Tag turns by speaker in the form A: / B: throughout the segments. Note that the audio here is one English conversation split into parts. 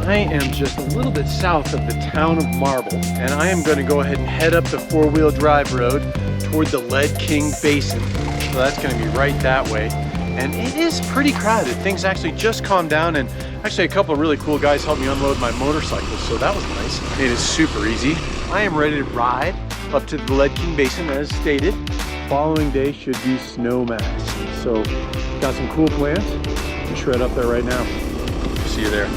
A: I am just a little bit south of the town of Marble, and I am going to go ahead and head up the four-wheel drive road toward the Lead King Basin. So that's going to be right that way. And it is pretty crowded. Things actually just calmed down, and actually a couple of really cool guys helped me unload my motorcycle, so that was nice. It is super easy. I am ready to ride up to the Lead King Basin as stated. Following day should be Snowmass. So got some cool plans. We'll shred up there right now. See you there.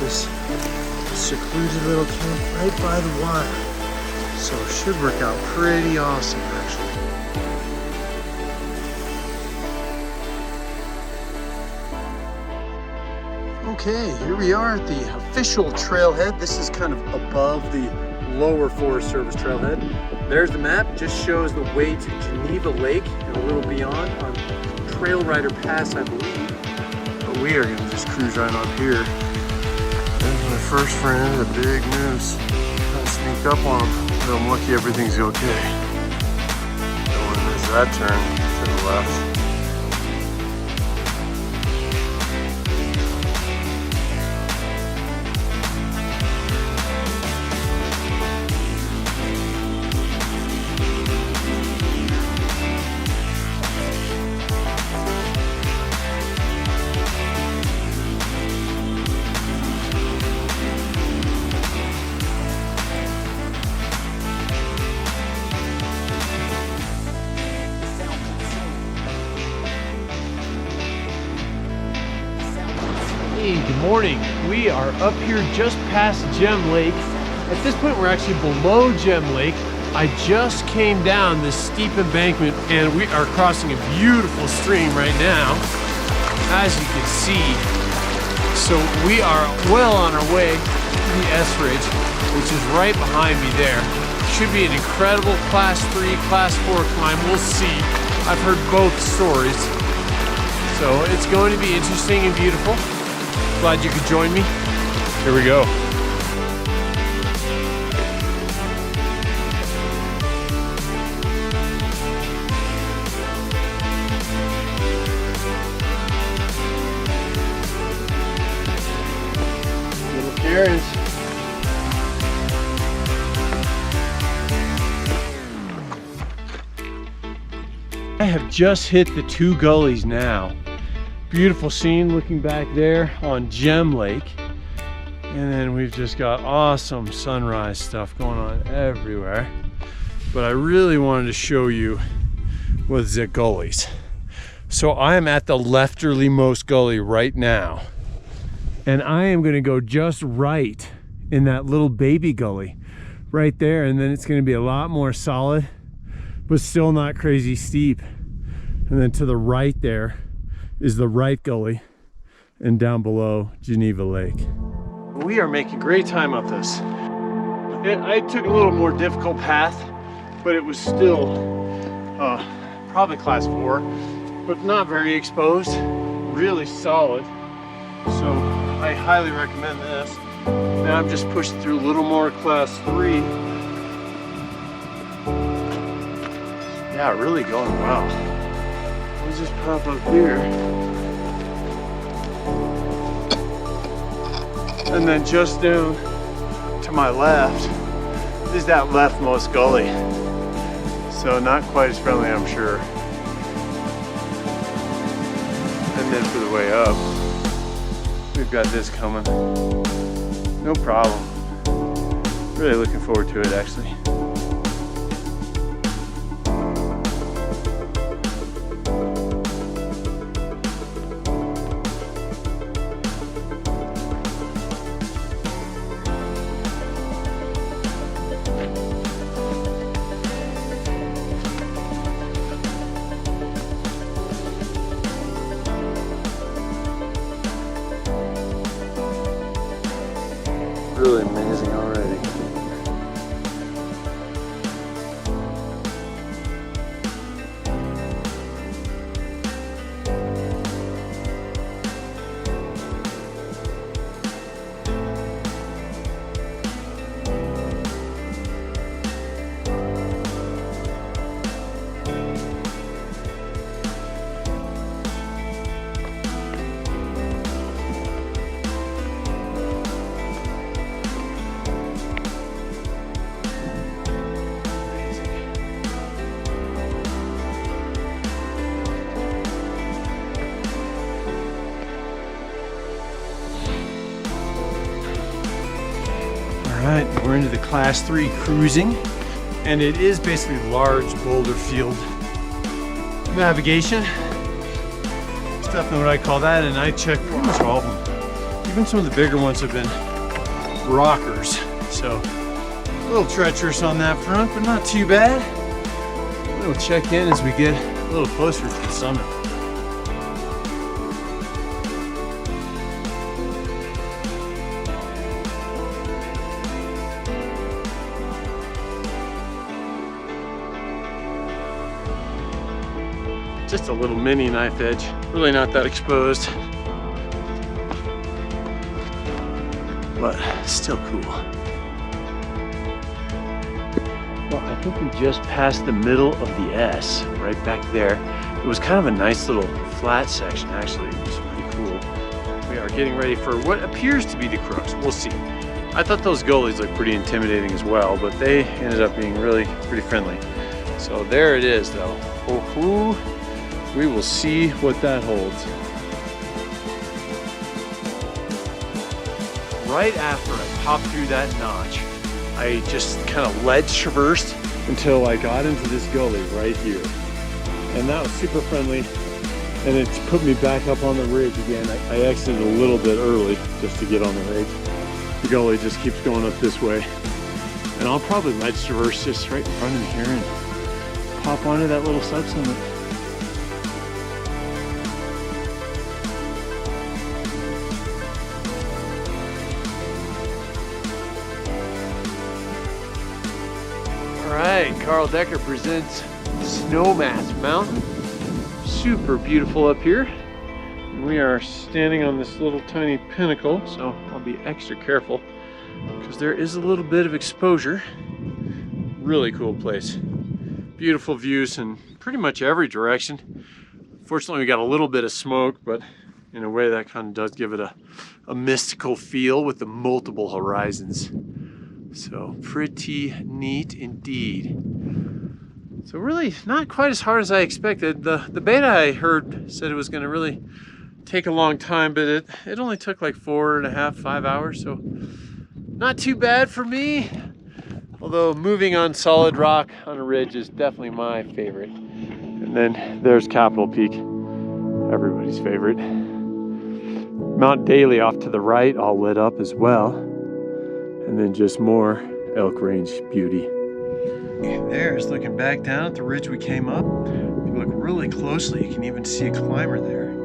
A: This secluded little camp right by the water, so it should work out pretty awesome actually. Okay, here we are at the official trailhead. This is kind of above the lower Forest Service trailhead. There's the map, just shows the way to Geneva Lake and a little beyond on Trail Rider Pass, I believe. But we are gonna just cruise right on here. There's my first friend, a big moose. Trying to sneak up on him, but I'm lucky everything's okay. Don't want to miss that turn to the left.
B: Hey, good morning. We are up here just past Gem Lake. At this point, we're actually below Gem Lake. I just came down this steep embankment and we are crossing a beautiful stream right now, as you can see. So we are well on our way to the S Ridge, which is right behind me there. Should be an incredible Class 3, Class 4 climb. We'll see. I've heard both stories. So it's going to be interesting and beautiful. Glad you could join me. Here we go. Little Karens. have just hit the 2 gullies now. Beautiful scene looking back there on Gem Lake. And then we've just got awesome sunrise stuff going on everywhere. But I really wanted to show you was the gullies. So I am at the lefterlymost gully right now. And I am gonna go just right in that little baby gully right there. And then it's gonna be a lot more solid, but still not crazy steep. And then to the right there is the right gully, and down below, Geneva Lake. We are making great time up this. I took a little more difficult path, but it was still probably class 4, but not very exposed, really solid. So I highly recommend this. Now I'm just pushing through a little more class 3. Yeah, really going well. Let's just pop up here. And then just down to my left is that leftmost gully. So not quite as friendly, I'm sure. And then for the way up, we've got this coming. No problem. Really looking forward to it, actually. Really amazing already. Alright, we're into the class 3 cruising, and it is basically large boulder field navigation. That's definitely what I call that, and I check pretty much all of them. Even some of the bigger ones have been rockers, so a little treacherous on that front, but not too bad. We'll check in as we get a little closer to the summit. Just a little mini knife edge, really not that exposed, but still cool. Well, I think we just passed the middle of the S, right back there. It was kind of a nice little flat section, actually. It was pretty cool. We are getting ready for what appears to be the crux. We'll see. I thought those gullies looked pretty intimidating as well, but they ended up being really pretty friendly. So there it is, though. Oh, we will see what that holds. Right after I popped through that notch, I just kind of ledge traversed until I got into this gully right here. And that was super friendly, and it put me back up on the ridge again. I exited a little bit early just to get on the ridge. The gully just keeps going up this way. And I'll probably ledge traverse just right in front of me here and pop onto that little sub-summit. Alright, Carl Decker presents Snowmass Mountain. Super beautiful up here. And we are standing on this little tiny pinnacle, so I'll be extra careful because there is a little bit of exposure. Really cool place. Beautiful views in pretty much every direction. Fortunately, we got a little bit of smoke, but in a way that kind of does give it a mystical feel with the multiple horizons. So pretty neat indeed. So really not quite as hard as I expected. The beta I heard said it was going to really take a long time, but it only took like 4.5, 5 hours, so not too bad for me. Although moving on solid rock on a ridge is definitely my favorite. And then there's Capitol Peak, everybody's favorite. Mount Daly off to the right, all lit up as well. And then just more Elk Range beauty. And there's looking back down at the ridge we came up. If you look really closely, you can even see a climber there.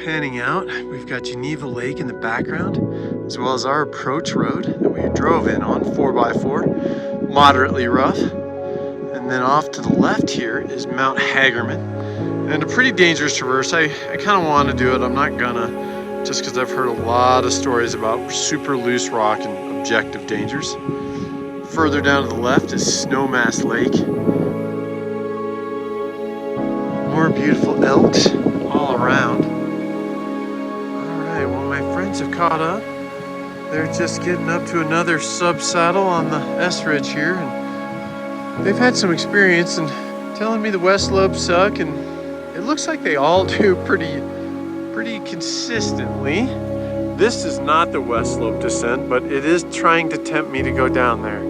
B: Panning out, we've got Geneva Lake in the background, as well as our approach road that we drove in on, 4x4, moderately rough. And then off to the left here is Mount Hagerman, and a pretty dangerous traverse. I kind of want to do it, I'm not gonna, just because I've heard a lot of stories about super loose rock and objective dangers. Further down to the left is Snowmass Lake. More beautiful elks all around. Alright, well my friends have caught up. They're just getting up to another sub-saddle on the S-Ridge here. And they've had some experience and telling me the west slopes suck, and it looks like they all do pretty consistently. This is not the west slope descent, but it is trying to tempt me to go down there.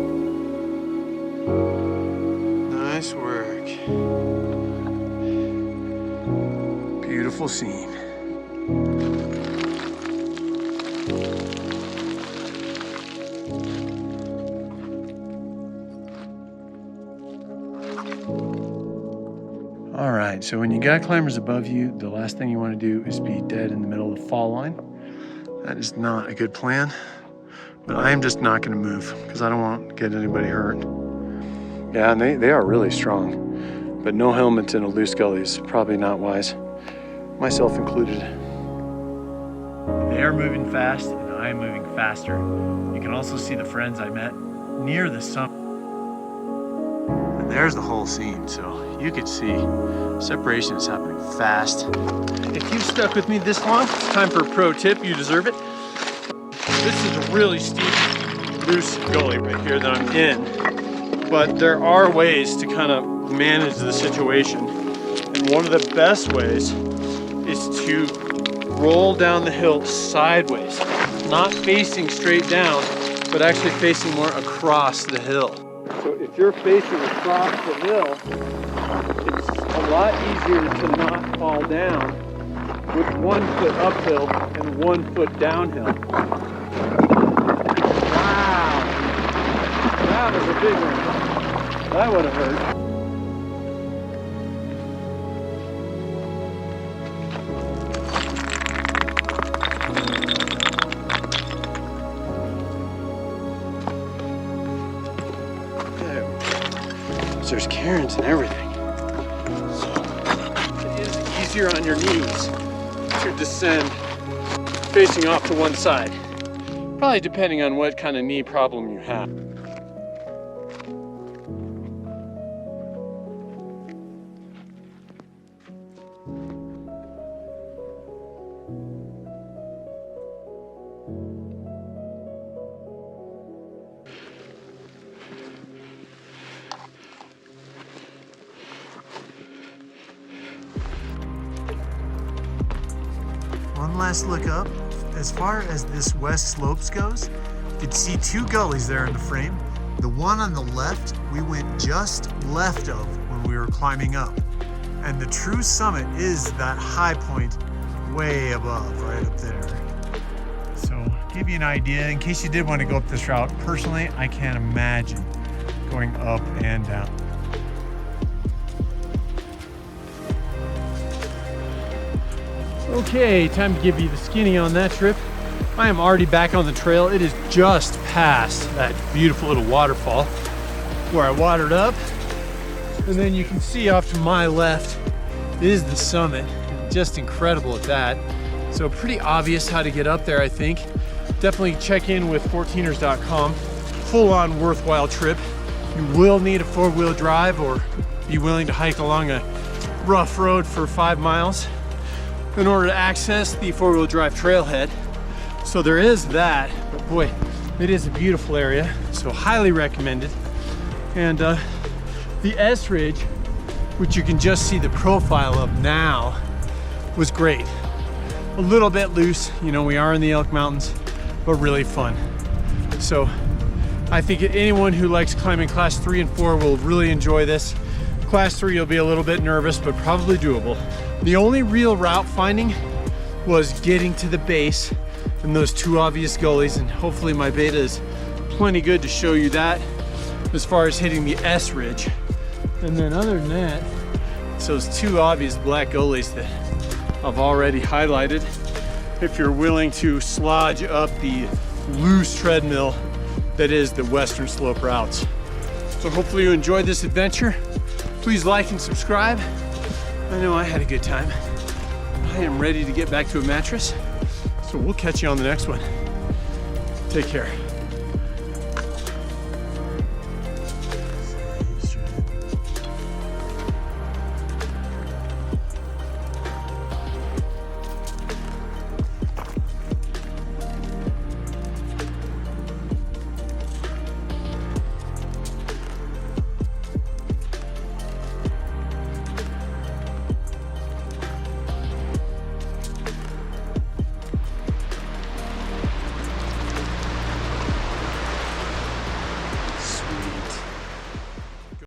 B: Nice work. Beautiful scene. All right, so when you got climbers above you, the last thing you want to do is be dead in the middle of the fall line. That is not a good plan, but I am just not going to move because I don't want to get anybody hurt. Yeah, and they are really strong, but no helmets in a loose gully is probably not wise, myself included. They are moving fast, and I am moving faster. You can also see the friends I met near the summit. And there's the whole scene, so you could see separation is happening fast. If you've stuck with me this long, it's time for a pro tip. You deserve it. This is a really steep, loose gully right here that I'm in, but there are ways to kind of manage the situation. And one of the best ways is to roll down the hill sideways, not facing straight down, but actually facing more across the hill. So if you're facing across the hill, it's a lot easier to not fall down with 1 foot uphill and 1 foot downhill. Wow, that was a big one. That would have hurt. There's cairns and everything, so it is easier on your knees to descend facing off to one side, probably depending on what kind of knee problem you have. One last look up. As far as this west slopes goes, you can see 2 gullies there in the frame. The one on the left, we went just left of when we were climbing up. And the true summit is that high point way above, right up there. So give you an idea, in case you did want to go up this route, personally, I can't imagine going up and down. Okay, time to give you the skinny on that trip. I am already back on the trail. It is just past that beautiful little waterfall where I watered up. And then you can see off to my left is the summit. Just incredible at that. So pretty obvious how to get up there, I think. Definitely check in with 14ers.com. Full on worthwhile trip. You will need a 4-wheel drive or be willing to hike along a rough road for 5 miles in order to access the 4-wheel drive trailhead. So there is that, but boy, it is a beautiful area, so highly recommended. And The S Ridge, which you can just see the profile of now, was great. A little bit loose, you know, we are in the Elk Mountains, but really fun. So I think anyone who likes climbing class 3 and 4 will really enjoy this. Class 3 you'll be a little bit nervous, but probably doable. The only real route finding was getting to the base and those two obvious gullies, and hopefully my beta is plenty good to show you that as far as hitting the S Ridge. And then other than that, it's those two obvious black gullies that I've already highlighted. If you're willing to slodge up the loose treadmill that is the Western Slope routes. So hopefully you enjoyed this adventure. Please like and subscribe. I know I had a good time. I am ready to get back to a mattress. So we'll catch you on the next one. Take care.